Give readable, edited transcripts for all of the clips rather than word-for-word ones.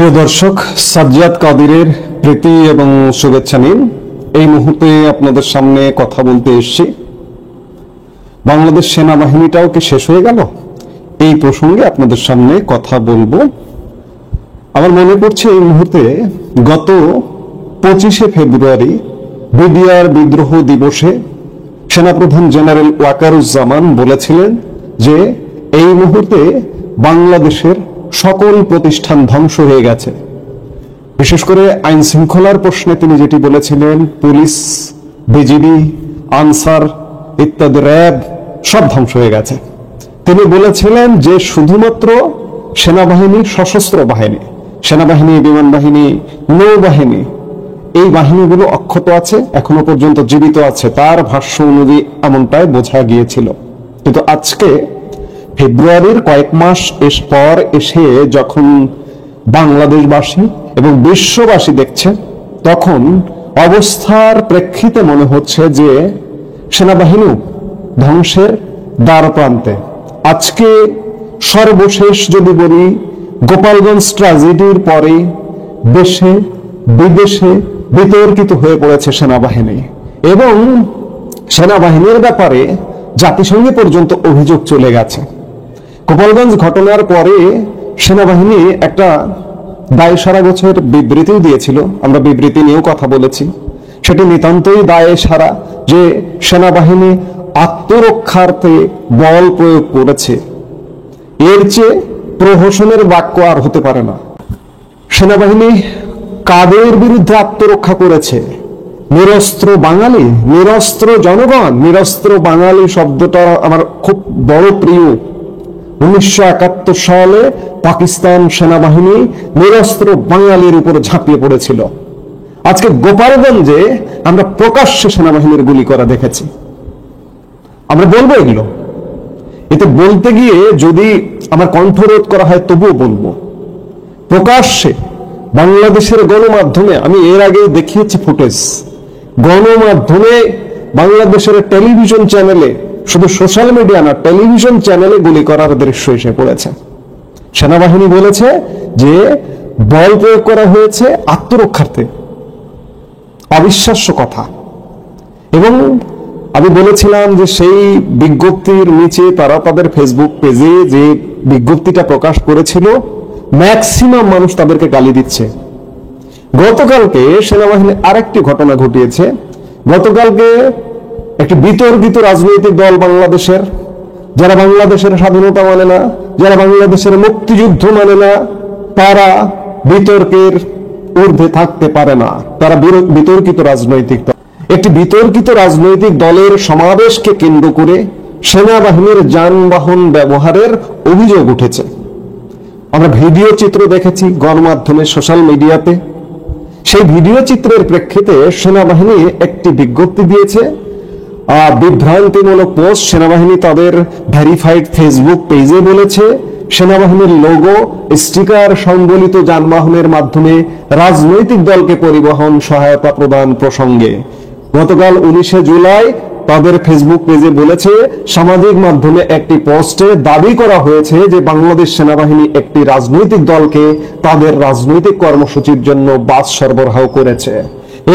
প্রিয় দর্শক, সাজ্জাদ কাদিরের প্রীতি এবং শুভেচ্ছা নিন। এই মুহূর্তে আপনাদের সামনে কথা বলতে এসেছি। বাংলাদেশ সেনাবাহিনীটাও কি শেষ হয়ে গেল? এই প্রসঙ্গে আপনাদের সামনে কথা বলবো। আমার মনে পড়ছে এই মুহূর্তে গত 25শে ফেব্রুয়ারি বিডিআর বিদ্রোহ দিবসে সেনাপ্রধান জেনারেল ওয়াকারুজ্জামান বলেছিলেন যে এই মুহূর্তে বাংলাদেশের সকল প্রতিষ্ঠান ধ্বংস হয়ে গেছে। বিশেষ করে আইন শৃঙ্খলার প্রশ্নে তিনি যেটি বলেছিলেন, পুলিশ, বিজিবি, আনসার ইত্যাদি, র্যাব সব ধ্বংস হয়ে গেছে। তিনি বলেছিলেন যে শুধুমাত্র সেনাবাহিনী, সশস্ত্র বাহিনী, সেনাবাহিনী, বিমান বাহিনী, নৌবাহিনী, এই বাহিনীগুলো অক্ষত আছে, এখনো পর্যন্ত জীবিত আছে, তার ভাষ্য অনুযায়ী এমনটাই বোঝা গিয়েছিল। কিন্তু আজকে ফেব্রুয়ারির কয়েক মাস পর এসে যখন বাংলাদেশবাসী এবং বিশ্ববাসী দেখছে, তখন অবস্থার প্রেক্ষিতে মনে হচ্ছে যে সেনাবাহিনী ধ্বংসের দ্বার প্রান্তে। আজকে সর্বশেষ যদি বলি, গোপালগঞ্জ ট্র্যাজেডির পরে দেশে বিদেশে বিতর্কিত হয়ে পড়েছে সেনাবাহিনী, এবং সেনাবাহিনীর ব্যাপারে জাতিসংঘে পর্যন্ত অভিযোগ চলে গেছে। গোপালগঞ্জ ঘটনার পরে সেনাবাহিনী একটা দায়সারা গোছের বিবৃতিও দিয়েছিল, আমরা বিবৃতি নিয়েও কথা বলেছি। সেটি নিতান্তই দায়সারা যে সেনাবাহিনী আত্মরক্ষার্থে বল প্রয়োগ করেছে। এর চেয়ে প্রহসনের বাক্য আর হতে পারে না। সেনাবাহিনী কাদের বিরুদ্ধে আত্মরক্ষা করেছে? নিরস্ত্র বাঙালি, নিরস্ত্র জনগণ। নিরস্ত্র বাঙালি শব্দটা আমার খুব বড় প্রিয়। 1971 সালে পাকিস্তান সেনাবাহিনী নিরস্ত্র বাঙালির উপর ঝাঁপিয়ে পড়েছিল। আজকে গোপালগঞ্জে আমরা প্রকাশ্যে সেনাবাহিনীর গুলি করা দেখেছি। আমরা বলবো এগুলো, এতে বলতে গিয়ে যদি আমার কণ্ঠরোধ করা হয় তবুও বলবো। প্রকাশ্যে বাংলাদেশের গণমাধ্যমে, আমি এর আগে দেখিয়েছি ফুটেজ, গণমাধ্যমে বাংলাদেশের টেলিভিশন চ্যানেলে, শুধু সোশ্যাল মিডিয়া না, টেলিভিশন চ্যানেলে গুলি করার দৃশ্য এসে পড়েছে। সেনাবাহিনী বলেছে যে বল প্রয়োগ করা হয়েছে আত্মরক্ষার্থে। অবিশ্বাস্য কথা। এবং আমি বলেছিলাম যে সেই বিজ্ঞপ্তির নিচে তারা তাদের ফেসবুক পেজে যে বিজ্ঞপ্তিটা প্রকাশ করেছিল, ম্যাক্সিমাম মানুষ তাদেরকে গালি দিচ্ছে। গতকালকে সেনাবাহিনী আরেকটি ঘটনা ঘটিয়েছে। গতকালকে একটি বিতর্কিত রাজনৈতিক দল বাংলাদেশের, যারা বাংলাদেশের স্বাধীনতা মানে না, যারা বাংলাদেশের মুক্তিযুদ্ধ মানে না, তারা বিতর্কের ঊর্ধ্বে থাকতে পারে না। তারা বিতর্কিত রাজনৈতিক দল। একটি বিতর্কিত রাজনৈতিক দলের সমাবেশকে কেন্দ্র করে সেনাবাহিনীর যানবাহন ব্যবহারের অভিযোগ উঠেছে। আমরা ভিডিও চিত্র দেখেছি গণমাধ্যমে, সোশ্যাল মিডিয়াতে। সেই ভিডিও চিত্রের প্রেক্ষিতে সেনাবাহিনী একটি বিজ্ঞপ্তি দিয়েছে, বিভ্রান্তিমূলক পোস্ট। সেনাবাহিনী তাদের ভেরিফাইড ফেসবুক পেজে বলেছে সেনাবাহিনীর লোগো, স্টিকার সংবলিত যানবাহনের মাধ্যমে রাজনৈতিক দলকে পরিবহন সহায়তা প্রদান প্রসঙ্গে গতকাল 19শে জুলাই তাদের ফেসবুক পেজে বলেছে, সামাজিক মাধ্যমে একটি পোস্টে দাবি করা হয়েছে যে বাংলাদেশ সেনাবাহিনী একটি রাজনৈতিক দলকে তাদের রাজনৈতিক কর্মসূচির জন্য বাস সরবরাহ করেছে।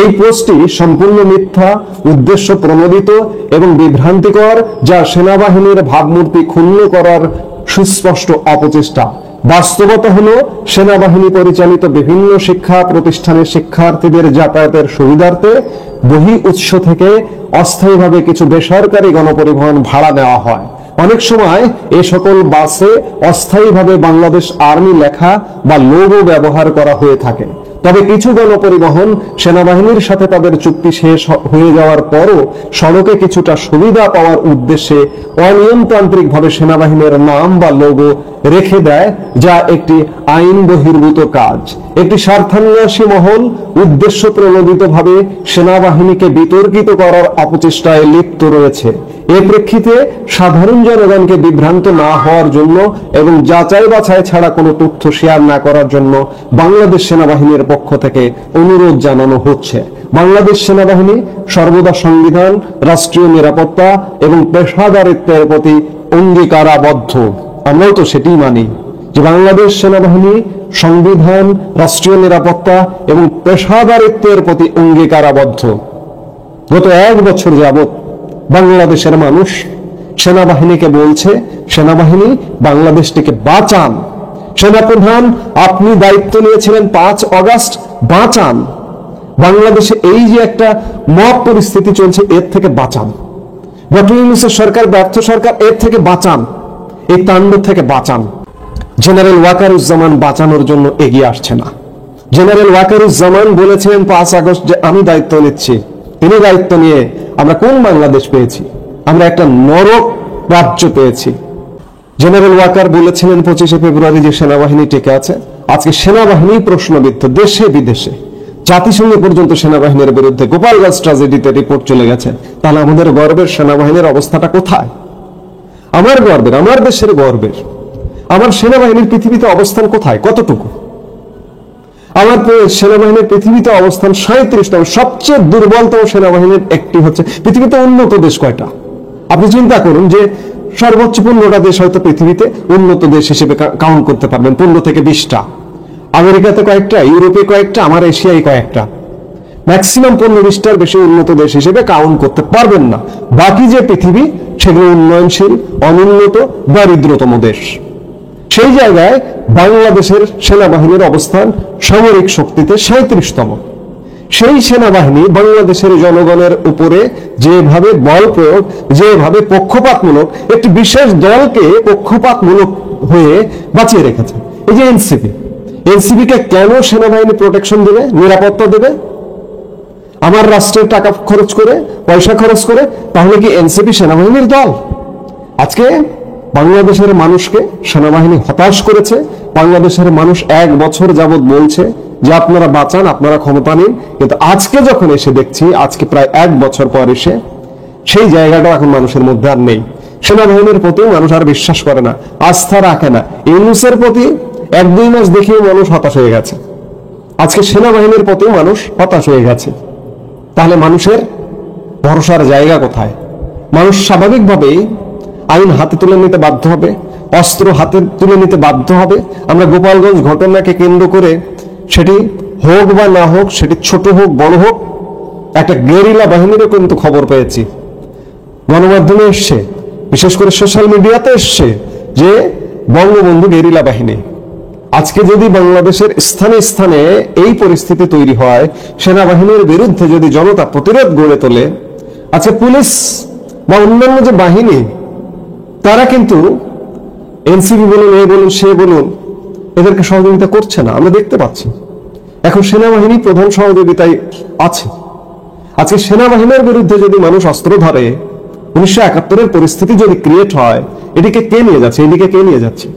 এই পোস্টটি সম্পূর্ণ মিথ্যা, উদ্দেশ্য প্রণোদিত এবং বিভ্রান্তিকর, যা সেনাবাহিনীর ভাবমূর্তি ক্ষুণ্ণ করার সুস্পষ্ট অপচেষ্টা। বাস্তবতা হলো, সেনাবাহিনী পরিচালিত বিভিন্ন শিক্ষা প্রতিষ্ঠানের শিক্ষার্থীদের যাতায়াতের সুবিধার্থে বহি উৎস থেকে অস্থায়ীভাবে কিছু বেসরকারি গণপরিবহন ভাড়া নেওয়া হয়। অনেক সময় এ সকল বাসে অস্থায়ীভাবে বাংলাদেশ আর্মি লেখা বা লোগো ব্যবহার করা হয়ে থাকে। তবে কিছু গণপরিবহন সেনাবাহিনীর সাথে তাদের চুক্তি শেষ হয়ে যাওয়ার পরও সড়কে কিছুটা সুবিধা পাওয়ার উদ্দেশ্যে অনিয়মতান্ত্রিকভাবে সেনাবাহিনীর নাম বা লোগো রেখে দেয়, যা একটি আইন বহির্ভূত কাজ। একটি স্বার্থান্বেষী মহল উদ্দেশ্য প্রণোদিতভাবে সেনাবাহিনীকে বিতর্কিত করার অপচেষ্টায় লিপ্ত রয়েছে। এ প্রেক্ষিতে সাধারণ জনগণকে বিভ্রান্ত না হওয়ার জন্য এবং যাচাই বাছাই ছাড়া কোনো তথ্য শেয়ার না করার জন্য বাংলাদেশ সেনাবাহিনীর পক্ষ থেকে অনুরোধ জানানো হচ্ছে। বাংলাদেশ সেনাবাহিনী সর্বদা সংবিধান, রাষ্ট্রীয় নিরাপত্তা এবং পেশাদারিত্বের প্রতি অঙ্গীকারাবদ্ধ। আমরাও তো সেটি মানি। যে বাংলাদেশ সেনাবাহিনী সংবিধান, রাষ্ট্রীয় নিরাপত্তা এবং পেশাদারিত্বের প্রতি অঙ্গীকারাবদ্ধ। গত 1 বছর যাবত বাংলাদেশের মানুষ সেনাবাহিনীকে বলছে, সেনাবাহিনী বাংলাদেশটিকে বাঁচান। সেনাপ্রধান, আপনি দায়িত্ব নিয়েছিলেন 5 অগাস্ট, বাঁচান। বাংলাদেশে এই যে একটা মব পরিস্থিতি চলছে, এর থেকে বাঁচান। ডক্টর ইউনূসের সরকার ব্যর্থ সরকার, এর থেকে বাঁচান, এই তাণ্ডব থেকে বাঁচান। জেনারেল ওয়াকারুজ্জামান বাঁচানোর জন্য এগিয়ে আসছে না। জেনারেল ওয়াকারুজ্জামান বলেছিলেন 5 আগস্ট যে আমি দায়িত্ব নিচ্ছি। তিনি দায়িত্ব নিয়ে আমরা কোন বাংলাদেশ পেয়েছি? আমরা একটা নরক রাজ্য পেয়েছি। জেনারেল ওয়াকার বলেছিলেন 25শে ফেব্রুয়ারি যে সেনাবাহিনী টিকে আছে। আজকে সেনাবাহিনী প্রশ্নবিদ্ধ, দেশে বিদেশে, জাতিসংঘে পর্যন্ত সেনাবাহিনীর বিরুদ্ধে গোপালগঞ্জ ট্র্যাজেডিতে রিপোর্ট চলে গেছে। তাহলে আমাদের গর্বের সেনাবাহিনীর অবস্থাটা কোথায়? আমার গর্বের, আমার দেশের গর্বের, আমার সেনাবাহিনীর পৃথিবীতে অবস্থান কোথায়, কতটুকু? আমার সেনাবাহিনীর পৃথিবীতে অবস্থান 37তম, সবচেয়ে দুর্বলতম সেনাবাহিনীর একটি হচ্ছে। পৃথিবীতে উন্নত দেশ কয়টা? আপনি চিন্তা করুন যে সর্বোচ্চ 15টা দেশ হয়তো পৃথিবীতে উন্নত দেশ হিসেবে কাউন্ট করতে পারবেন, 15 থেকে 20টা। আমেরিকাতে কয়েকটা, ইউরোপে কয়েকটা, আমার এশিয়ায় কয়েকটা। ম্যাক্সিমাম 15-20টার বেশি উন্নত দেশ হিসেবে কাউন্ট করতে পারবেন না। বাকি যে পৃথিবী, সেগুলো উন্নয়নশীল, অনুন্নত, দারিদ্রতম দেশ। সেই জায়গায় বাংলাদেশের সেনাবাহিনীর অবস্থান সামরিক শক্তিতে 37তম। সেই সেনাবাহিনী বাংলাদেশের জনগণের উপরে যেভাবে বল প্রয়োগ, যেভাবে পক্ষপাতমূলক, একটি বিশেষ দলকে পক্ষপাতমূলক হয়ে বাঁচিয়ে রেখেছে। এই যে এনসিপি কে কেন সেনাবাহিনী প্রোটেকশন দেবে, নিরাপত্তা দেবে? আমার রাষ্ট্রের টাকা খরচ করে, পয়সা খরচ করে। তাহলে কি এনসিপি সেনাবাহিনীর দল? আজকে বাংলাদেশের মানুষকে সেনাবাহিনী হতাশ করেছে। বাংলাদেশের মানুষ 1 বছর যাবত বলছে যে আপনারা বাঁচান, আপনারা ক্ষমতা নিন। কিন্তু আজকে যখন এসে দেখছি, আজকে প্রায় 1 বছর পর এসে সেই জায়গাটা এখন মানুষের মধ্যে আর নেই। সেনাবাহিনীর প্রতি মানুষ আর বিশ্বাস করে না, আস্থা রাখে না। ইউনূসের প্রতি 1-2 মাস দেখেই মানুষ হতাশ হয়ে গেছে। আজকে সেনাবাহিনীর প্রতি মানুষ হতাশ হয়ে গেছে। তাহলে মানুষের ভরসার জায়গা কোথায়? মানুষ স্বাভাবিকভাবেই আইন হাতে তুলে নিতে বাধ্য হবে, অস্ত্র হাতে তুলে নিতে বাধ্য হবে। আমরা গোপালগঞ্জ ঘটনাকে কেন্দ্র করে, সেটি হোক বা না হোক, সেটি ছোট হোক বড় হোক, একটা গেরিলা বাহিনীরও কিন্তু খবর পেয়েছি। গণমাধ্যমে এসছে, বিশেষ করে সোশ্যাল মিডিয়াতে এসছে যে বঙ্গবন্ধু গেরিলা বাহিনী। আজকে যদি বাংলাদেশের স্থানে স্থানে এই পরিস্থিতি তৈরি হয়, সেনাবাহিনীর বিরুদ্ধে যদি জনতা প্রতিরোধ গড়ে তোলে, আজকে পুলিশ বা অন্যান্য যে বাহিনী, তারা কিন্তু এনসিপি বলুন, এ বলুন, সে বলুন, এদেরকে সহযোগিতা করছে না। আমরা দেখতে পাচ্ছি এখন সেনাবাহিনী প্রধান সহযোগিতায় আছে। আজকে সেনাবাহিনীর বিরুদ্ধে যদি মানুষ অস্ত্র ধরে, 1971-এর পরিস্থিতি যদি ক্রিয়েট হয়, এদিকে কে নিয়ে যাচ্ছে, এদিকে কে নিয়ে যাচ্ছে?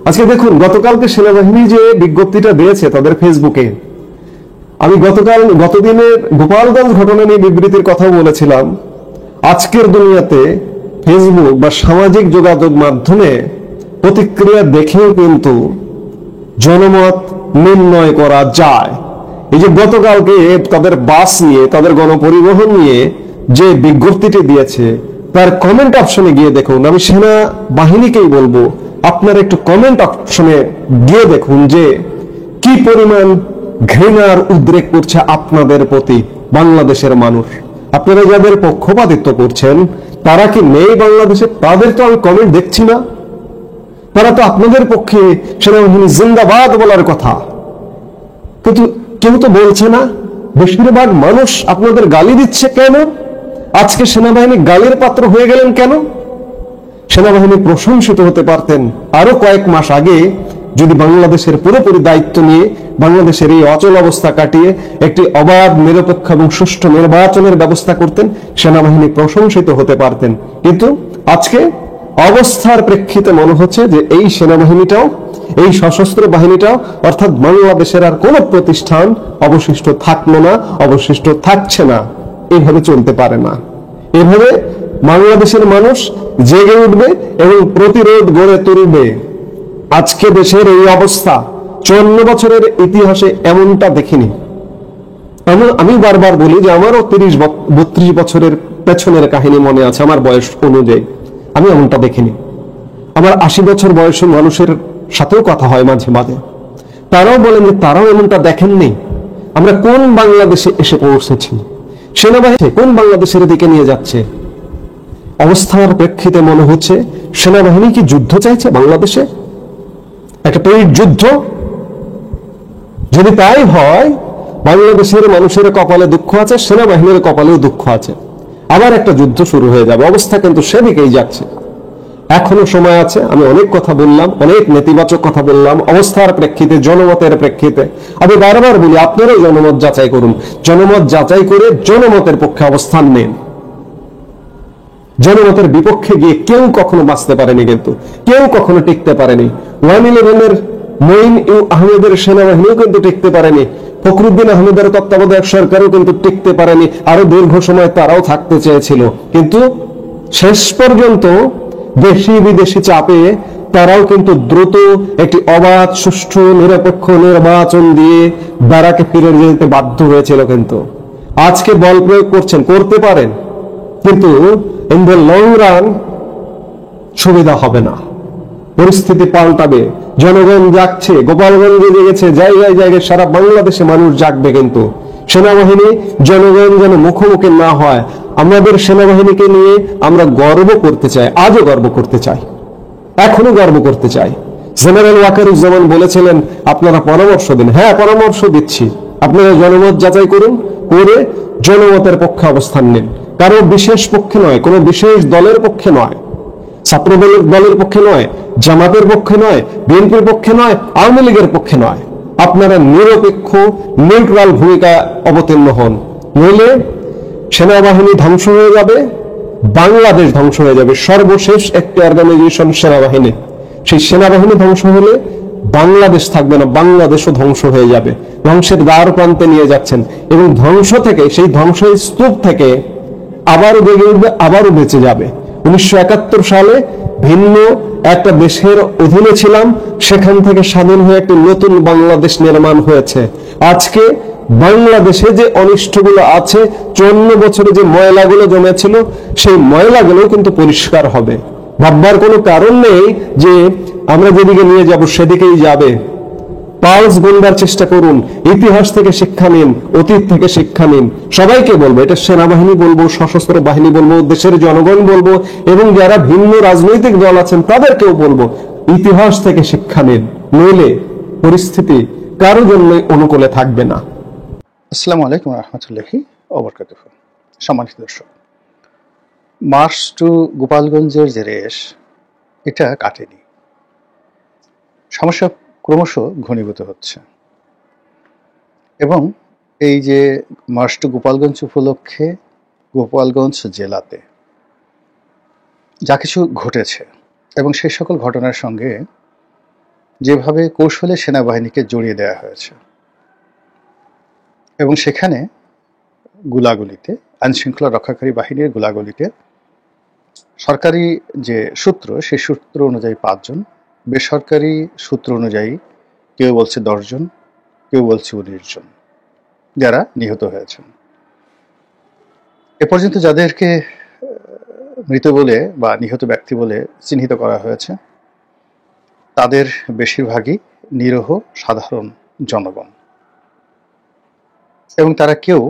আজকে দেখুন, গতকালকে সেনাবাহিনী যে বিজ্ঞপ্তিটা দিয়েছে তাদের ফেসবুকে, আমি গতদিনের গোপালগঞ্জ ঘটনা নিয়ে বিবৃতির কথা বলেছিলাম। আজকের দুনিয়াতে ফেসবুক বা সামাজিক যোগাযোগ মাধ্যমে প্রতিক্রিয়া দেখেও কিন্তু জনমত নির্ণয় করা যায়। এই যে গতকালকে তাদের বাস নিয়ে, তাদের গণপরিবহন নিয়ে যে বিজ্ঞপ্তিটি দিয়েছে, তার কমেন্ট অপশনে গিয়ে দেখুন। আমি সেনা বাহিনীকেই বলবো, আপনারা একটু কমেন্ট অপশনে গিয়ে দেখুন যে কি পরিমাণ ঘৃণার উদ্রেক করছে আপনাদের প্রতি বাংলাদেশের মানুষ। আপনারা যাদের পক্ষপাতিত্ব করছেন, তারা কি নেই বাংলাদেশে? তাদের তো আমি কমেন্ট দেখছি না। তারা তো আপনাদের পক্ষে সেনাবাহিনী জিন্দাবাদ বলার কথা, কিন্তু কেউ তো বলছে না। বেশিরভাগ মানুষ আপনাদের গালি দিচ্ছে কেন? আজকে সেনাবাহিনী গালির পাত্র হয়ে গেলেন কেন? সেনাবাহিনী প্রশংসিত হতে পারতেন আরো কয়েক মাস আগে, যদি বাংলাদেশের পুরোপুরি দায়িত্ব নিয়ে বাংলাদেশের এই অচল অবস্থা কাটিয়ে একটি অবাধ, নিরপেক্ষ এবং সুষ্ঠু নির্বাচনের ব্যবস্থা করতেন, সেনাবাহিনী প্রশংসিত হতে পারতেন। কিন্তু আজকে অবস্থার প্রেক্ষিতে মনে হচ্ছে যে এই সেনাবাহিনীটাও, এই সশস্ত্র বাহিনীটাও, অর্থাৎ বাংলাদেশের আর কোন প্রতিষ্ঠান অবশিষ্ট থাকলো না, অবশিষ্ট থাকছে না। এইভাবে চলতে পারে না। এভাবে বাংলাদেশের মানুষ জেগে উঠবে এবং প্রতিরোধ গড়ে তুলবে। আজকে দেশের এই অবস্থা 54 বছরের ইতিহাসে এমনটা দেখিনি। আমি বারবার বলি যে আমারও 32 বছরের পেছনের কাহিনী মনে আছে, আমার বয়স অনুযায়ী। আমি এমনটা দেখিনি। আমার 80 বছর বয়সী মানুষের সাথেও কথা হয় মাঝে মাঝে, তারাও বলেন যে তারাও এমনটা দেখেননি। আমরা কোন বাংলাদেশে এসে পৌঁছেছি, সেনাবাহিনী কোন বাংলাদেশের দিকে নিয়ে যাচ্ছে। অবস্থার প্রেক্ষিতে মনে হচ্ছে সেনাবাহিনী কি যুদ্ধ চাইছে বাংলাদেশে, একটা পেরিড যুদ্ধ? যদি তাই হয়, বাংলাদেশের মানুষের কপালে দুঃখ আছে, সেনাবাহিনীর কপালেও দুঃখ আছে, আবার একটা যুদ্ধ শুরু হয়ে যাবে। অবস্থা কিন্তু সেদিকেই যাচ্ছে। এখনো সময় আছে। আমি অনেক কথা বললাম, অনেক নেতিবাচক কথা বললাম অবস্থার প্রেক্ষিতে, জনমতের প্রেক্ষিতে। আমি বারবার বলি, আপনারাও জনমত যাচাই করুন, জনমত যাচাই করে জনমতের পক্ষে অবস্থান নেন। জনমতের বিপক্ষে গিয়ে কেউ কখনো বাঁচতে পারেনি, কিন্তু কেউ কখনো টিকতে পারেনি। 9/11-এর মঈন আহমেদের সেনাবাহিনীও কিন্তু টিকতে পারেনি, ফখরুদ্দিন আহমেদের তত্ত্বাবধায়ক সরকারও কিন্তু টিকতে পারেনি। আরো দীর্ঘ সময় তারাও থাকতে চেয়েছিল, কিন্তু শেষ পর্যন্ত দেশি বিদেশি চাপে তারাও কিন্তু দ্রুত একটি অবাধ, সুষ্ঠু, নিরপেক্ষ নির্বাচন দিয়ে ব্যারাকে ফিরে যেতে বাধ্য হয়েছিল। কিন্তু আজকে বল প্রয়োগ করছেন, করতে পারেন, কিন্তু ইন দ্য লং রান সুবিধা হবে না, পরিস্থিতি পাল্টাবে। জনগণ জাগছে, গোপালগঞ্জে জেগেছে, জায়গায় জায়গায় সারা বাংলাদেশে মানুষ জাগবে। কিন্তু সেনাবাহিনী, জনগণ যেন মুখোমুখি না হয়। আমাদের সেনাবাহিনীকে নিয়ে আমরা গর্ব করতে চাই, আজও গর্ব করতে চাই, এখনো গর্ব করতে চাই। জেনারেল ওয়াকারুজ্জামান বলেছিলেন আপনারা পরামর্শ দিন। হ্যাঁ, পরামর্শ দিচ্ছি। আপনারা জনমত যাচাই করুন, করে জনমতের পক্ষে অবস্থান নিন। কারো বিশেষ পক্ষে নয়, কোনো বিশেষ দলের পক্ষে নয়, ছাত্র দলের পক্ষে নয়, জামাতের পক্ষে নয়, বিএনপির পক্ষে নয়, আওয়ামী লীগের পক্ষে নয়। আপনারা নিরপেক্ষ, নিউট্রাল ভূমিকা অবতীর্ণ হন, নইলে সেনাবাহিনী ধ্বংস হয়ে যাবে, বাংলাদেশ ধ্বংস হয়ে যাবে। সর্বশেষ একটি অর্গানাইজেশন সেনাবাহিনী, সেই সেনাবাহিনী ধ্বংস হলে বাংলাদেশ থাকবে না, বাংলাদেশও ধ্বংস হয়ে যাবে। ধ্বংসের দ্বার প্রান্তে নিয়ে যাচ্ছেন, এবং ধ্বংস থেকে, সেই ধ্বংসের স্তূপ থেকে আবারও জেগে উঠবে, আবারও বেঁচে যাবে। 1971 সালে ভিন্ন একটা দেশের অধীনে ছিলাম, সেখান থেকে স্বাধীন হয়ে একটি নতুন বাংলাদেশ নির্মাণ হয়েছে। আজকে বাংলাদেশে যে অনিষ্টগুলো আছে, 54 বছরে যে ময়লাগুলো জমেছিল, সেই ময়লাগুলো কিন্তু পরিষ্কার হবে। ভাববার কোনো কারণ নেই যে আমরা যেদিকে নিয়ে যাব সেদিকেই যাবে। পালস গুনবার চেষ্টা করুন, ইতিহাস থেকে শিক্ষা নিন, অতীত থেকে শিক্ষা নিন। সবাইকে বলবো, এটা সেনাবাহিনী বলবো, সশস্ত্র বাহিনী বলবো, দেশের জনগণ বলবো, এবং যারা ভিন্ন রাজনৈতিক দল আছেন তাদেরকেও বলবো, ইতিহাস থেকে শিক্ষা নিন, নইলে পরিস্থিতি কারো জন্যই অনুকূলে থাকবে না। আসসালামু আলাইকুম রহমতুল্লাহি ওবরকাতুহু। সম্মানিত দর্শক, মার্চ টু গোপালগঞ্জের যে রেশ, এটা কাটেনি। সমস্যা ক্রমশ ঘনীভূত হচ্ছে, এবং এই যে মার্চ টু গোপালগঞ্জ উপলক্ষে গোপালগঞ্জ জেলাতে যা কিছু ঘটেছে, এবং সেই সকল ঘটনার সঙ্গে যেভাবে কৌশলে সেনাবাহিনীকে জড়িয়ে দেওয়া হয়েছে, এবং সেখানে গুলাগুলিতে, আইনশৃঙ্খলা রক্ষাকারী বাহিনীর গুলাগুলিতে সরকারি যে সূত্র, সেই সূত্র অনুযায়ী 5 জন, বেসরকারি সূত্র অনুযায়ী কেউ বলছে 10 জন, কেউ বলছে 19 জন যারা নিহত হয়েছেন। এ পর্যন্ত যাদেরকে মৃত বলে বা নিহত ব্যক্তি বলে চিহ্নিত করা হয়েছে, তাদের বেশিরভাগই নিরীহ সাধারণ জনগণ, এবং তারা কেউ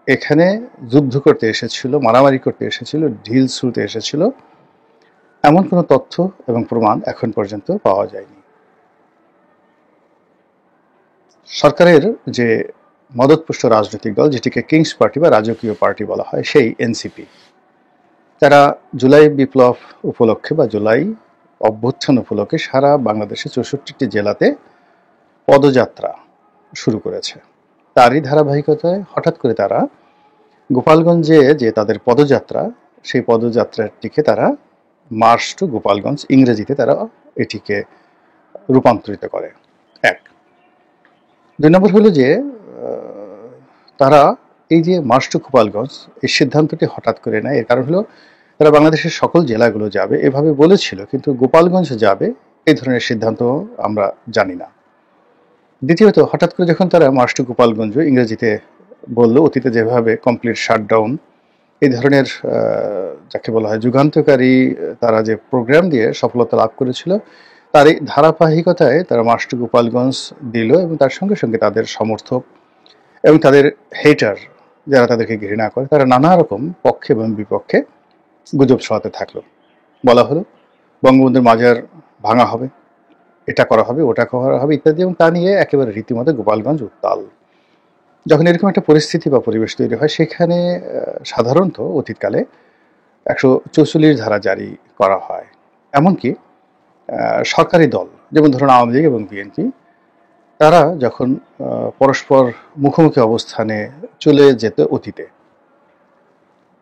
এখানে যুদ্ধ করতে এসেছিল, মারামারি করতে এসেছিল, ঢিল ছুঁড়তে এসেছিল, এমন কোনো তথ্য এবং প্রমাণ এখন পর্যন্ত পাওয়া যায়নি। সরকারের যে মদতপুষ্ট রাজনৈতিক দল, যেটিকে কিংস পার্টি বা রাজকীয় পার্টি বলা হয়, সেই এনসিপি, তারা জুলাই বিপ্লব উপলক্ষে বা জুলাই অভ্যুত্থান উপলক্ষে সারা বাংলাদেশে 64টি জেলাতে পদযাত্রা শুরু করেছে। তারই ধারাবাহিকতায় হঠাৎ করে তারা গোপালগঞ্জে যে তাদের পদযাত্রা, সেই পদযাত্রাটিকে তারা মার্চ টু গোপালগঞ্জ, ইংরেজিতে তারা এটিকে রূপান্তরিত করে। 1। 2 নম্বর হলো যে তারা এই যে মার্চ টু গোপালগঞ্জ, এই সিদ্ধান্তটি হঠাৎ করে নেয়। এর কারণ হলো তারা বাংলাদেশের সকল জেলাগুলো যাবে এভাবে বলেছিল, কিন্তু গোপালগঞ্জ যাবে এই ধরনের সিদ্ধান্ত আমরা জানি না। দ্বিতীয়ত, হঠাৎ করে যখন তারা মার্চ টু গোপালগঞ্জ ইংরেজিতে বললো, অতীতে যেভাবে কমপ্লিট শাটডাউন, এই ধরনের যাকে বলা হয় যুগান্তকারী, তারা যে প্রোগ্রাম দিয়ে সফলতা লাভ করেছিল, তার এই ধারাবাহিকতায় তারা মার্চ টু গোপালগঞ্জ দিল এবং তার সঙ্গে সঙ্গে তাদের সমর্থক এবং তাদের হেটার, যারা তাদেরকে ঘৃণা করে, তারা নানা রকম পক্ষে এবং বিপক্ষে গুজব ছড়াতে থাকলো। বলা হলো বঙ্গবন্ধুর মাজার ভাঙা হবে, এটা করা হবে, ওটা করা হবে ইত্যাদি, এবং তা নিয়ে একেবারে রীতিমতো গোপালগঞ্জ উত্তাল। যখন এরকম একটা পরিস্থিতি বা পরিবেশ তৈরি হয়, সেখানে সাধারণত অতীতকালে 144 ধারা জারি করা হয়। এমনকি সরকারি দল, যেমন ধরুন আওয়ামী লীগ এবং বিএনপি, তারা যখন পরস্পর মুখোমুখি অবস্থানে চলে যেত অতীতে,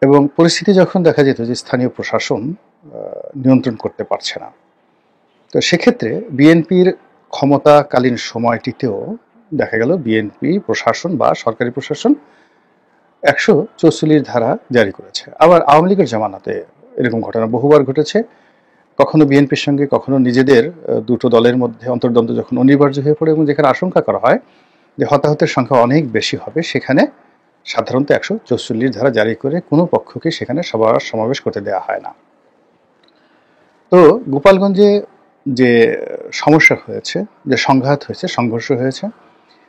এবং পরিস্থিতি যখন দেখা যেত যে স্থানীয় প্রশাসন নিয়ন্ত্রণ করতে পারছে না, তো সেক্ষেত্রে বিএনপির ক্ষমতাকালীন সময়টিতেও দেখা গেল বিএনপি প্রশাসন বা সরকারি প্রশাসন 144 ধারা জারি করেছে। আবার আওয়ামী লীগের জামানাতে এরকম ঘটনা বহুবার ঘটেছে। কখনো বিএনপির সঙ্গে, কখনো নিজেদের দুটো দলের মধ্যে অন্তর্দ্বন্দ্ব যখন অনিবার্য হয়ে পড়ে এবং যেখানে আশঙ্কা করা হয় যে হতাহতের সংখ্যা অনেক বেশি হবে, সেখানে সাধারণত 144 ধারা জারি করে কোনো পক্ষকে সেখানে সমাবেশ করতে দেওয়া হয় না। তো গোপালগঞ্জে যে সমস্যা হয়েছে, যে সংঘাত হয়েছে, সংঘর্ষ হয়েছে,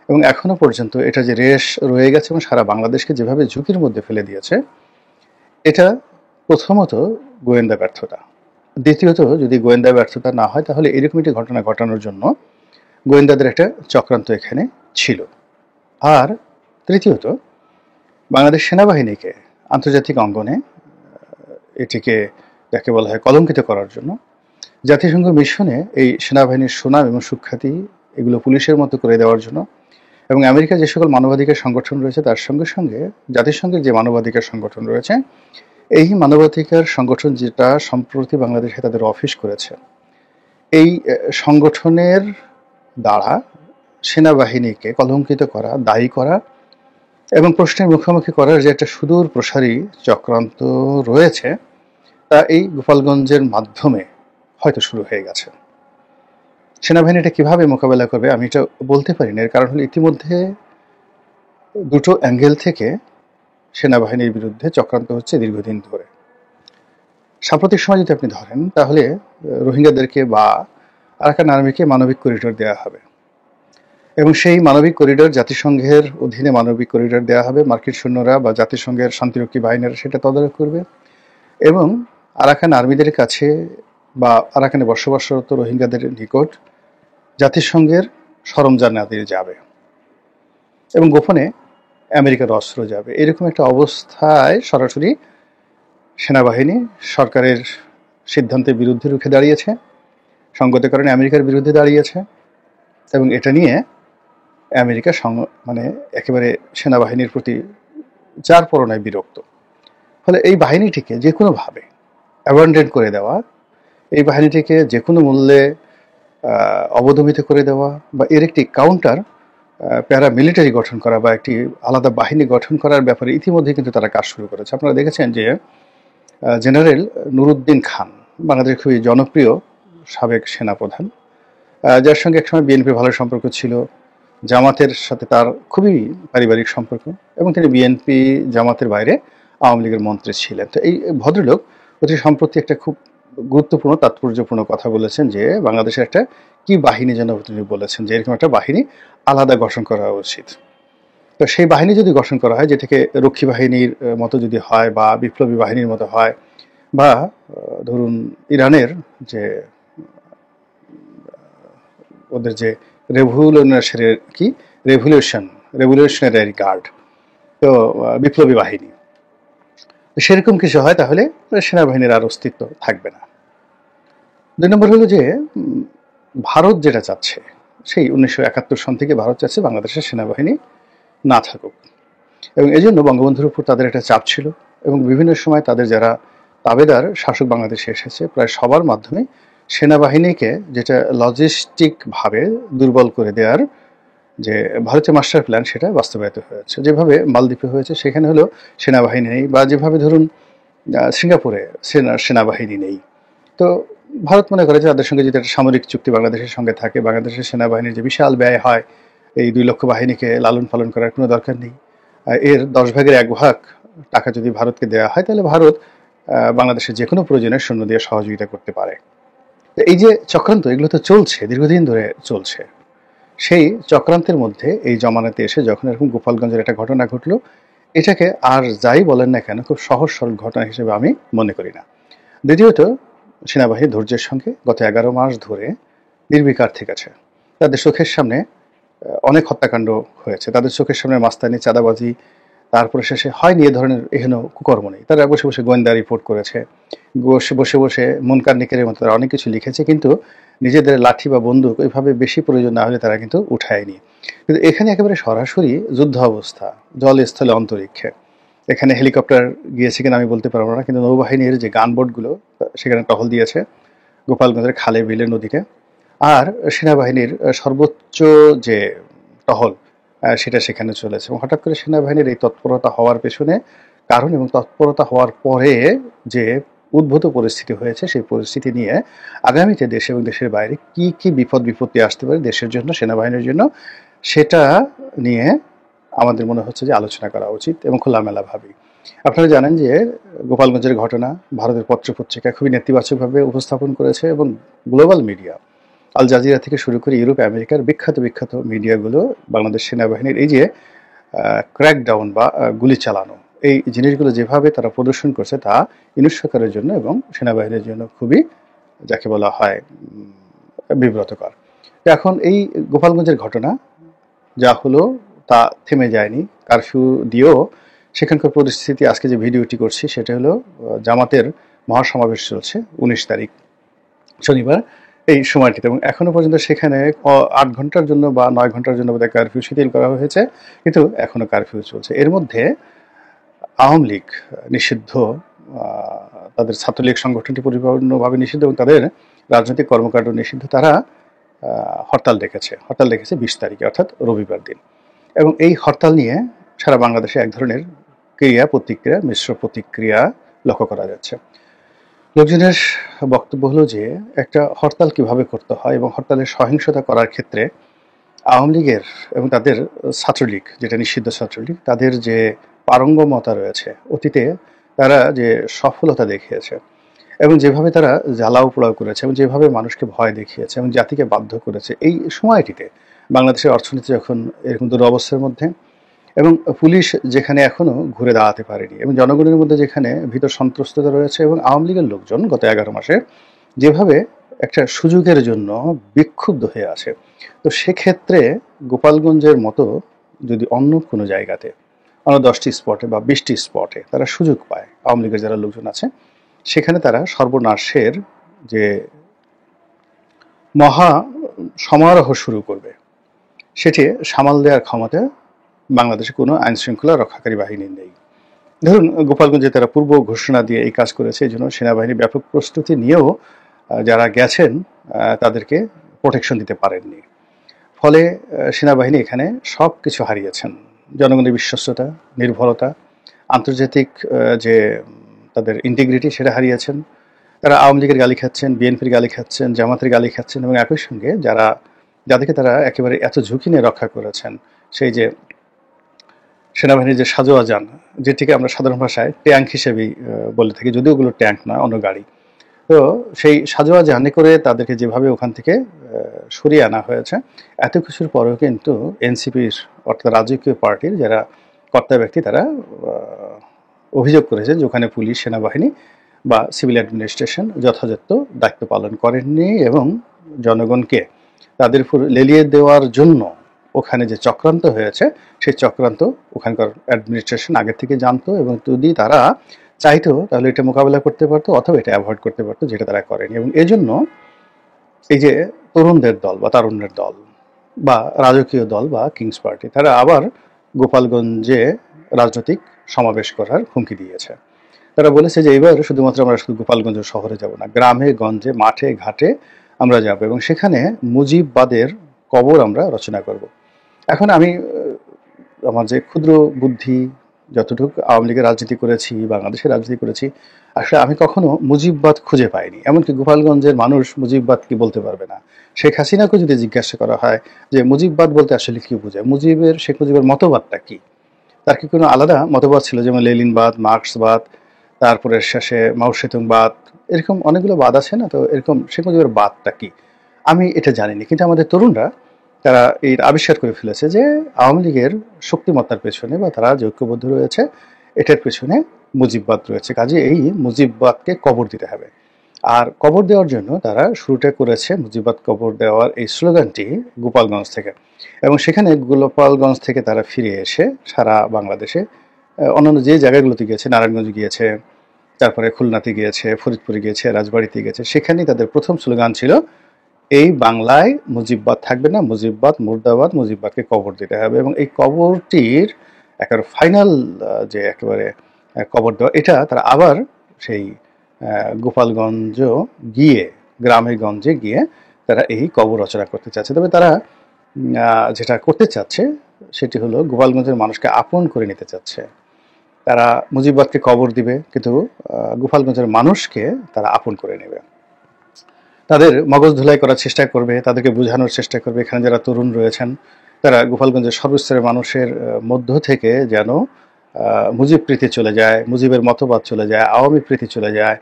এবং এখনো পর্যন্ত এটা যে রেশ রয়ে গেছে এবং সারা বাংলাদেশকে যেভাবে ঝুঁকির মধ্যে ফেলে দিয়েছে, এটা প্রথমত গোয়েন্দা ব্যর্থতা। দ্বিতীয়ত, যদি গোয়েন্দা ব্যর্থতা না হয় তাহলে এরকম একটি ঘটনা ঘটানোর জন্য গোয়েন্দাদের একটা চক্রান্ত এখানে ছিল। আর তৃতীয়ত, বাংলাদেশ সেনাবাহিনীকে আন্তর্জাতিক অঙ্গনে এটিকে যাকে বলা হয় কলঙ্কিত করার জন্য জাতিসংঘ মিশনে এই সেনাবাহিনীর সুনাম এবং সুখ্যাতি এগুলো পুলিশের মতো করে দেওয়ার জন্য, এবং আমেরিকার যে সকল মানবাধিকার সংগঠন রয়েছে তার সঙ্গে সঙ্গে জাতিসংঘের যে মানবাধিকার সংগঠন রয়েছে, এই মানবাধিকার সংগঠন যেটা সম্প্রতি বাংলাদেশে তাদের অফিস করেছে, এই সংগঠনের দ্বারা সেনাবাহিনীকে কলঙ্কিত করা, দায়ী করা এবং প্রশ্নের মুখোমুখি করার যে একটা সুদূর প্রসারী চক্রান্ত রয়েছে, তা এই গোপালগঞ্জের মাধ্যমে হয়তো শুরু হয়ে গেছে। সেনাবাহিনী এটা কিভাবে মোকাবেলা করবে আমি এটা বলতে পারি না। এর কারণ হলো ইতিমধ্যে দুটো অ্যাঙ্গেল থেকে সেনাবাহিনীর বিরুদ্ধে চক্রান্ত হচ্ছে দীর্ঘদিন ধরে। সাম্প্রতিক সময় যদি আপনি ধরেন, তাহলে রোহিঙ্গাদেরকে বা আরাকান আর্মিকে মানবিক করিডোর দেওয়া হবে, এবং সেই মানবিক করিডোর জাতিসংঘের অধীনে মানবিক করিডোর দেওয়া হবে। মার্কিন সৈন্যরা বা জাতিসংঘের শান্তিরক্ষী বাহিনীরা সেটা তদারক করবে, এবং আরাকান আর্মিদের কাছে বা আরাকানে বসবাসরত রোহিঙ্গাদের নিকট জাতিসংঘের সরঞ্জামাদি যাবে এবং গোপনে আমেরিকার অস্ত্র যাবে। এরকম একটা অবস্থায় সরাসরি সেনাবাহিনী সরকারের সিদ্ধান্তের বিরুদ্ধে রুখে দাঁড়িয়েছে, সঙ্গতের কারণে আমেরিকার বিরুদ্ধে দাঁড়িয়েছে, এবং এটা নিয়ে আমেরিকা মানে একেবারে সেনাবাহিনীর প্রতি যার পরনায় বিরক্ত। ফলে এই বাহিনীটিকে যে কোনোভাবে অ্যাবান্ডন করে দেওয়া, এই বাহিনীটিকে যে কোনো মূল্যে অবদমিত করে দেওয়া বা এর একটি কাউন্টার প্যারামিলিটারি গঠন করা বা একটি আলাদা বাহিনী গঠন করার ব্যাপারে ইতিমধ্যে কিন্তু তারা কাজ শুরু করেছে। আপনারা দেখেছেন যে জেনারেল নুরুদ্দিন খান, বাংলাদেশের খুবই জনপ্রিয় সাবেক সেনাপ্রধান, যার সঙ্গে একসময় বিএনপির ভালো সম্পর্ক ছিল, জামাতের সাথে তার খুবই পারিবারিক সম্পর্ক, এবং তিনি বিএনপি জামাতের বাইরে আওয়ামী লীগের মন্ত্রী ছিলেন। তো এই ভদ্রলোক অতি সম্প্রতি একটা খুব গুরুত্বপূর্ণ তাৎপর্যপূর্ণ কথা বলেছেন যে বাংলাদেশের একটা কি বাহিনী যেন তিনি বলেছেন যে এরকম একটা বাহিনী আলাদা গঠন করা উচিত। তো সেই বাহিনী যদি গঠন করা হয়, যেটাকে রক্ষী বাহিনীর মতো যদি হয় বা বিপ্লবী বাহিনীর মতো হয়, বা ধরুন ইরানের যে ওদের যে রেভলিউশনারি গার্ড, তো বিপ্লবী বাহিনী, সেরকম কিছু হয়, তাহলে সেনাবাহিনীর আর অস্তিত্ব থাকবে না। 2 নম্বর হলো যে ভারত যেটা চাচ্ছে, সেই 1971 সন থেকে ভারত চাচ্ছে বাংলাদেশের সেনাবাহিনী না থাকুক, এবং এই জন্য বঙ্গবন্ধুর উপর তাদের একটা চাপ ছিল, এবং বিভিন্ন সময় তাদের যারা তাবেদার শাসক বাংলাদেশে এসেছে, প্রায় সবার মাধ্যমে সেনাবাহিনীকে যেটা লজিস্টিকভাবে দুর্বল করে দেওয়ার যে ভারতীয় মাস্টার প্ল্যান, সেটা বাস্তবায়িত হয়েছে। যেভাবে মালদ্বীপে হয়েছে, সেখানে হলো সেনাবাহিনী নেই, বা যেভাবে ধরুন সিঙ্গাপুরে সেনাবাহিনী নেই। তো ভারত মনে করে যে তাদের সঙ্গে যদি একটা সামরিক চুক্তি বাংলাদেশের সঙ্গে থাকে, বাংলাদেশের সেনাবাহিনীর যে বিশাল ব্যয় হয়, এই 2 লক্ষ বাহিনীকে লালন পালন করার কোনো দরকার নেই। এর 10 ভাগের 1 ভাগ টাকা যদি ভারতকে দেওয়া হয়, তাহলে ভারত বাংলাদেশের যে কোনো প্রয়োজনে সৈন্য দিয়ে সহযোগিতা করতে পারে। তো এই যে চক্রান্ত, এগুলো তো চলছে, দীর্ঘদিন ধরে চলছে। সেই চক্রান্তের মধ্যে এই জমানাতে এসে যখন এরকম গোপালগঞ্জের একটা ঘটনা ঘটলো, এটাকে আর যাই বলেন না কেন খুব সহজ সরল ঘটনা হিসেবে আমি মনে করি না। দ্বিতীয়ত, সেনাবাহিনী ধৈর্যের সঙ্গে গত 11 মাস ধরে নির্বিকার থেকেছে। তাদের চোখের সামনে অনেক হত্যাকাণ্ড হয়েছে, তাদের চোখের সামনে মাস্তানি, চাঁদাবাজি, তারপরে শেষে হয়নি এ ধরনের এহেন কুকর্ম নেই। তারা বসে বসে গোয়েন্দা রিপোর্ট করেছে, বসে বসে বসে মুনকার নিকেরের মতো তারা অনেক কিছু লিখেছে, কিন্তু নিজেদের লাঠি বা বন্দুক ওইভাবে বেশি প্রয়োজন না হলে তারা কিন্তু উঠায়নি। কিন্তু এখানে একেবারে সরাসরি যুদ্ধ অবস্থা, জলে স্থলে অন্তরিক্ষে। এখানে হেলিকপ্টার গিয়েছে কিনা আমি বলতে পারবো না, কিন্তু নৌবাহিনীর যে গানবোটগুলো সেখানে টহল দিয়েছে গোপালগঞ্জের খালে বিলে নদীতে। আর সেনাবাহিনীর সর্বোচ্চ যে টহল সেটা সেখানে চলেছে। এবং হঠাৎ করে সেনাবাহিনীর এই তৎপরতা হওয়ার পেছনে কারণ এবং তৎপরতা হওয়ার পরে যে উদ্ভূত পরিস্থিতি হয়েছে, সেই পরিস্থিতি নিয়ে আগামীতে দেশে এবং দেশের বাইরে কি কি বিপদ বিপত্তি আসতে পারে দেশের জন্য, সেনাবাহিনীর জন্য, সেটা নিয়ে আমাদের মনে হচ্ছে যে আলোচনা করা উচিত এবং খোলামেলা ভাবি। আপনারা জানেন যে গোপালগঞ্জের ঘটনা ভারতের পত্রপত্রিকা খুবই নেতিবাচকভাবে উপস্থাপন করেছে এবং গ্লোবাল মিডিয়া, আল জাজিরা থেকে শুরু করে ইউরোপ আমেরিকার বিখ্যাত বিখ্যাত মিডিয়াগুলো বাংলাদেশ সেনাবাহিনীর এই যে ক্র্যাকডাউন বা গুলি চালানো, এই জিনিসগুলো যেভাবে তারা প্রদর্শন করছে তা ইউনুস সরকারের জন্য এবং সেনাবাহিনীর জন্য খুবই, যাকে বলা হয়, বিব্রতকর। তো এখন এই গোপালগঞ্জের ঘটনা যা হলো তা থেমে যায়নি। কারফিউ দিয়েও সেখানকার পরিস্থিতি, আজকে যে ভিডিওটি করছি সেটা হলো জামাতের মহাসমাবেশ চলছে 19 তারিখ শনিবার এই সময়টিতে, এবং এখনো পর্যন্ত সেখানে 8 ঘন্টার জন্য বা 9 ঘন্টার জন্য বোধহয় কারফিউ শিথিল করা হয়েছে, কিন্তু এখনো কারফিউ চলছে। এর মধ্যে আওয়ামী লীগ নিষিদ্ধ, তাদের ছাত্রলীগ সংগঠনটি পরিপূর্ণভাবে নিষিদ্ধ এবং তাদের রাজনৈতিক কর্মকাণ্ড নিষিদ্ধ। তারা হরতাল ডেকেছে 20 তারিখে, অর্থাৎ রবিবার দিন। এবং এই হরতাল নিয়ে সারা বাংলাদেশে এক ধরনের ক্রিয়া প্রতিক্রিয়া, মিশ্র প্রতিক্রিয়া লক্ষ্য করা যাচ্ছে। লোকজনের বক্তব্য হলো যে একটা হরতাল কিভাবে করতে হয় এবং হরতালের সহিংসতা করার ক্ষেত্রে আওয়ামী লীগের এবং তাদের ছাত্রলীগ, যেটা নিষিদ্ধ ছাত্রলীগ, তাদের যে পারঙ্গমতা রয়েছে, অতীতে তারা যে সফলতা দেখিয়েছে এবং যেভাবে তারা জ্বালাও পোড়াও করেছে এবং যেভাবে মানুষকে ভয় দেখিয়েছে এবং জাতিকে বাধ্য করেছে, এই সময়টিতে বাংলাদেশের অর্থনীতি যখন এরকম দুরবস্থার মধ্যে এবং পুলিশ যেখানে এখনো ঘুরে দাঁড়াতে পারেনি এবং জনগণের মধ্যে যেখানে ভীত সন্ত্রস্ততা রয়েছে এবং আওয়ামী লীগের লোকজন গত 11 মাসে যেভাবে একটা সুযোগের জন্য বিক্ষুব্ধ হয়ে আছে, তো সেক্ষেত্রে গোপালগঞ্জের মতো যদি অন্য কোনো জায়গাতে, অন্য 10টি স্পটে বা 20টি স্পটে তারা সুযোগ পায়, আওয়ামী লীগের যারা লোকজন আছে, সেখানে তারা সর্বনাশের যে মহা সমারোহ শুরু করবে, সেটি সামাল দেওয়ার ক্ষমতা বাংলাদেশে কোনো আইন শৃঙ্খলা রক্ষাকারী বাহিনী নেই। ধরুন গোপালগঞ্জে তারা পূর্ব ঘোষণা দিয়ে এই কাজ করেছে, এই জন্য সেনাবাহিনী ব্যাপক প্রস্তুতি নিয়েও যারা গেছেন তাদেরকে প্রোটেকশন দিতে পারেননি। ফলে সেনাবাহিনী এখানে সব কিছু হারিয়েছেন, জনগণের বিশ্বস্ততা, নির্ভরতা, আন্তর্জাতিক যে তাদের ইন্টিগ্রিটি সেটা হারিয়েছেন। তারা আওয়ামী লীগের গালি খাচ্ছেন, বিএনপির গালি খাচ্ছেন, জামাতের গালি খাচ্ছেন এবং একই সঙ্গে যাদেরকে তারা একেবারে এত ঝুঁকি নিয়ে রক্ষা করেছেন, সেই যে সেনাবাহিনীর যে সাজোয়া যান, যেটিকে আমরা সাধারণ ভাষায় ট্যাঙ্ক হিসেবেই বলে থাকি, যদিও ওগুলো ট্যাঙ্ক নয়, অন্য গাড়ি, তো সেই সাজোয়া জানে করে তাদেরকে যেভাবে ওখান থেকে সরিয়ে আনা হয়েছে, এত কিছুর পরেও কিন্তু এনসিপির অর্থাৎ রাজকীয় পার্টির যারা কর্তা ব্যক্তি তারা অভিযোগ করেছে যে ওখানে পুলিশ, সেনাবাহিনী বা সিভিল অ্যাডমিনিস্ট্রেশন যথাযথ দায়িত্ব পালন করেননি এবং জনগণকে তাদের উপর লেলিয়ে দেওয়ার জন্য ওখানে যে চক্রান্ত হয়েছে, সেই চক্রান্ত ওখানকার অ্যাডমিনিস্ট্রেশন আগে থেকে জানতো এবং যদি তারা চাইতো তাহলে এটা মোকাবেলা করতে পারতো অথবা এটা অ্যাভয়েড করতে পারতো, যেটা তারা করেনি। এবং এজন্য এই যে তরুণদের দল বা তারুণ্যের দল বা রাজকীয় দল বা কিংস পার্টি, তারা আবার গোপালগঞ্জে রাজনৈতিক সমাবেশ করার হুমকি দিয়েছে। তারা বলেছে যে এবার শুধুমাত্র আমরা শুধু গোপালগঞ্জ শহরে যাব না, গ্রামে গঞ্জে মাঠে ঘাটে আমরা যাব এবং সেখানে মুজিববাদের কবর আমরা রচনা করব। এখন আমি আমার যে ক্ষুদ্র বুদ্ধি, যতটুকু আওয়ামী লীগের রাজনীতি করেছি, বাংলাদেশের রাজনীতি করেছি, আসলে আমি কখনো মুজিববাদ খুঁজে পাইনি। এমনকি গোপালগঞ্জের মানুষ মুজিববাদ কি বলতে পারবে না। শেখ হাসিনাকে যদি জিজ্ঞাসা করা হয় যে মুজিববাদ বলতে আসলে কি বোঝায়, শেখ মুজিবের মতবাদটা কি, তার কি কোনো আলাদা মতবাদ ছিল, যেমন লেলিনবাদ, মার্ক্সবাদ, তারপরে শেষে মাও সেতুংবাদ, এরকম অনেকগুলো বাদ আছে না, তো এরকম শেখ মুজিবের বাদটা কি আমি এটা জানিনি, কিন্তু আমাদের তরুণরা তারা এই আবিষ্কার করে ফেলেছে যে আওয়ামী লীগের শক্তিমত্তার পেছনে বা তারা যে ঐক্যবদ্ধ রয়েছে এটার পেছনে মুজিববাদ রয়েছে, কাজে এই মুজিববাদকে কবর দিতে হবে। আর কবর দেওয়ার জন্য তারা শুরুটা করেছে মুজিববাদ কবর দেওয়ার এই স্লোগানটি গোপালগঞ্জ থেকে, এবং সেখানে গোপালগঞ্জ থেকে তারা ফিরে এসে সারা বাংলাদেশে অন্যান্য যে জায়গাগুলোতে গিয়েছে, নারায়ণগঞ্জ গিয়েছে, তারপরে খুলনাতে গিয়েছে, ফরিদপুরে গিয়েছে, রাজবাড়িতে গিয়েছে, সেখানেই তাদের প্রথম স্লোগান ছিল এই বাংলায় মুজিববাদ থাকবে না, মুজিববাদ মুর্দাবাদ, মুজিববাদকে কবর দিতে হবে। এবং এই কবরটির একেবারে ফাইনাল যে একেবারে কবর দেওয়া, এটা তারা আবার সেই গোপালগঞ্জ গিয়ে, গ্রামে গঞ্জে গিয়ে তারা এই কবর রচনা করতে চাচ্ছে। তবে তারা যেটা করতে চাচ্ছে সেটি হলো গোপালগঞ্জের মানুষকে আপন করে নিতে চাচ্ছে। তারা মুজিববাদকে কবর দিবে, কিন্তু গোপালগঞ্জের মানুষকে তারা আপন করে নেবে। তাদের মগজ ধুলাই করার চেষ্টা করবে, তাদেরকে বোঝানোর চেষ্টা করবে এখানে যারা তরুণ রয়েছেন তারা গোপালগঞ্জের সর্বস্তরের মানুষের মধ্য থেকে যেন মুজিব প্রীতি চলে যায়, মুজিবের মতবাদ চলে যায়, আওয়ামী প্রীতি চলে যায়,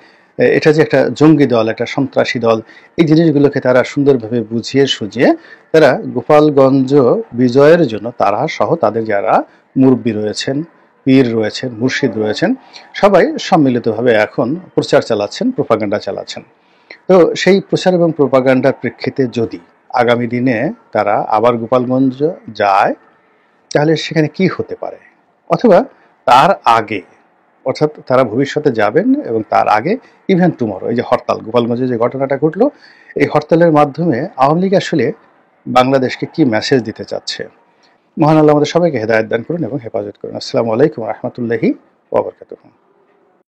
এটা যে একটা জঙ্গি দল, একটা সন্ত্রাসী দল, এই জিনিসগুলোকে তারা সুন্দরভাবে বুঝিয়ে সুঝিয়ে তারা গোপালগঞ্জ বিজয়ের জন্য তারা সহ তাদের যারা মুরব্বী রয়েছেন, পীর রয়েছেন, মুর্শিদ রয়েছেন, সবাই সম্মিলিতভাবে এখন প্রচার চালাচ্ছেন, প্রোপাগান্ডা চালাচ্ছেন। তো সেই প্রচার এবং প্রোপাগান্ডার প্রেক্ষিতে যদি আগামী দিনে তারা আবার গোপালগঞ্জ যায় তাহলে সেখানে কি হতে পারে, অথবা তার আগে, অর্থাৎ তারা ভবিষ্যতে যাবেন এবং তার আগে ইভেন টুমরো, এই যে হরতাল, গোপালগঞ্জে যে ঘটনাটা ঘটলো, এই হরতালের মাধ্যমে আওয়ামী লীগ আসলে বাংলাদেশকে কি মেসেজ দিতে চাচ্ছে। মহান আল্লাহ আমাদের সবাইকে হেদায়েত দান করুন এবং হেফাজত করুন। আসসালামু আলাইকুম রহমতুল্লাহি ওয়া বারাকাতুহু।